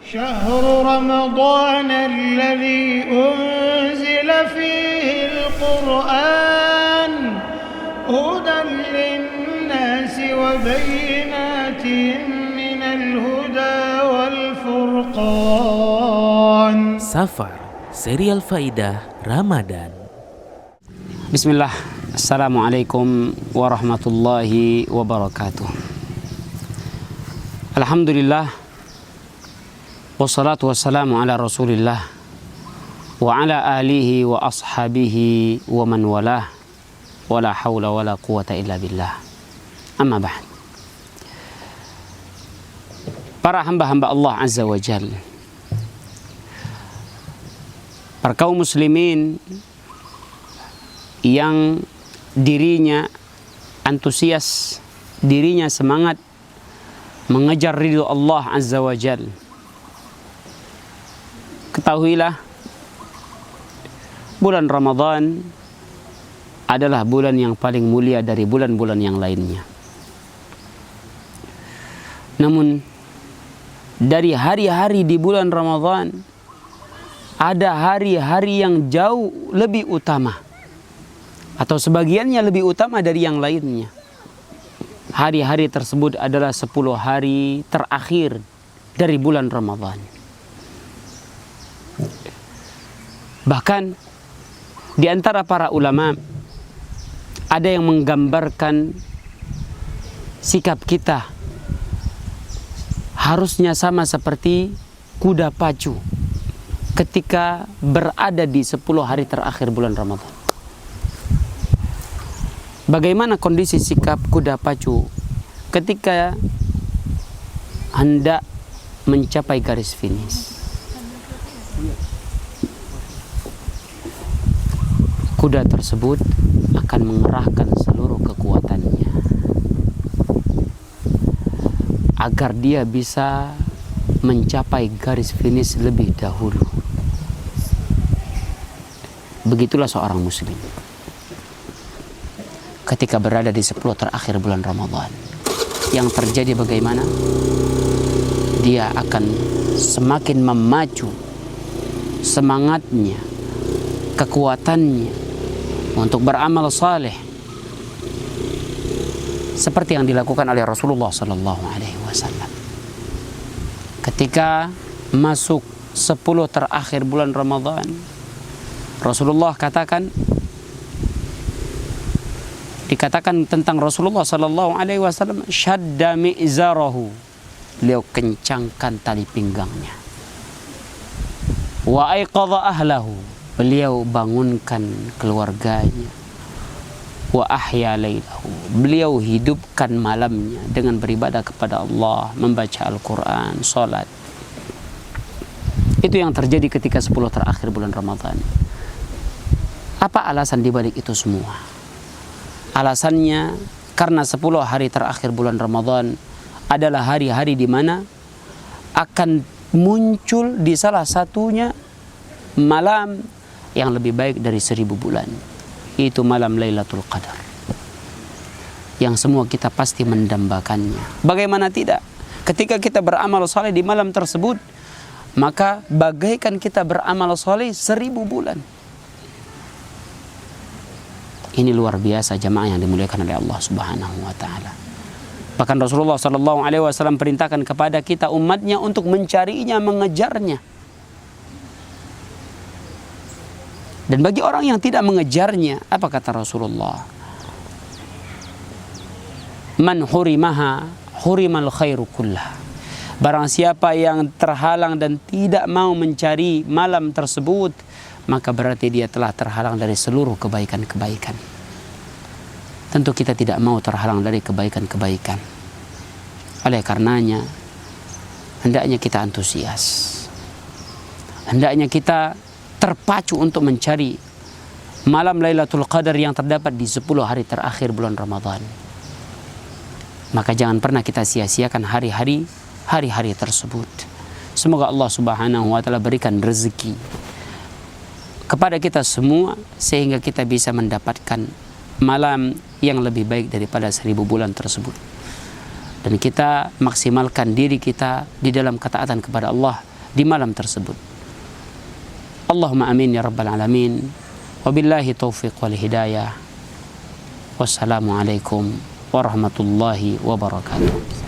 شهر رمضان الذي أنزل فيه القرآن هدى للناس وبينات من الهدى والفرقان. Safar, serial Faidah Ramadan. Bismillah, Assalamualaikum warahmatullahi wabarakatuh. Alhamdulillah, wassalatu wassalamu ala rasulillah wa ala alihi wa ashabihi wa man walah, wa la hawla wa la quwata illa billah. Amma ba'd. Para hamba-hamba Allah Azza wa Jal, para kaum muslimin yang dirinya antusias, dirinya semangat mengejar ridho Allah Azza wa Jal, ketahuilah bulan Ramadan adalah bulan yang paling mulia dari bulan-bulan yang lainnya. Namun dari hari-hari di bulan Ramadan ada hari-hari yang jauh lebih utama, atau sebagiannya lebih utama dari yang lainnya. Hari-hari tersebut adalah 10 hari terakhir dari bulan Ramadan. Bahkan di antara para ulama ada yang menggambarkan sikap kita harusnya sama seperti kuda pacu ketika berada di 10 hari terakhir bulan Ramadan. Bagaimana kondisi sikap kuda pacu ketika hendak mencapai garis finish? Kuda tersebut akan mengerahkan seluruh kekuatannya agar dia bisa mencapai garis finish lebih dahulu. Begitulah seorang muslim ketika berada di 10 terakhir bulan Ramadan. Yang terjadi bagaimana? Dia akan semakin memacu semangatnya, kekuatannya untuk beramal saleh seperti yang dilakukan oleh Rasulullah SAW. Ketika masuk 10 terakhir bulan Ramadan, Rasulullah dikatakan tentang Rasulullah SAW, syadda mi'zarahu, beliau kencangkan tali pinggangnya. Wa aiqadha ahlahu, beliau bangunkan keluarganya. Wa ahya lailahu, beliau hidupkan malamnya dengan beribadah kepada Allah, membaca Al-Quran, salat. Itu yang terjadi ketika 10 terakhir bulan Ramadan. Apa alasan dibalik itu semua? Alasannya karena 10 hari terakhir bulan Ramadan adalah hari-hari di mana akan muncul di salah satunya malam yang lebih baik dari 1000 bulan. Itu malam Lailatul Qadar, yang semua kita pasti mendambakannya. Bagaimana tidak? Ketika kita beramal saleh di malam tersebut, maka bagaikan kita beramal saleh 1000 bulan. Ini luar biasa jamaah yang dimuliakan oleh Allah Subhanahu wa taala. Bahkan Rasulullah SAW perintahkan kepada kita umatnya untuk mencarinya, mengejarnya. Dan bagi orang yang tidak mengejarnya, apa kata Rasulullah? Man hurimaha hurimal khairu kullah. Barang siapa yang terhalang dan tidak mau mencari malam tersebut, maka berarti dia telah terhalang dari seluruh kebaikan-kebaikan. Tentu kita tidak mau terhalang dari kebaikan-kebaikan. Oleh karenanya, hendaknya kita antusias. Hendaknya kita terpacu untuk mencari malam Lailatul Qadar yang terdapat di 10 hari terakhir bulan Ramadan. Maka jangan pernah kita sia-siakan hari-hari tersebut. Semoga Allah Subhanahu wa taala berikan rezeki kepada kita semua sehingga kita bisa mendapatkan malam yang lebih baik daripada 1000 bulan tersebut. Dan kita maksimalkan diri kita di dalam ketaatan kepada Allah di malam tersebut. Allahumma amin ya rabbal alamin. Wabillahi taufiq wal hidayah. Wassalamualaikum warahmatullahi wabarakatuh.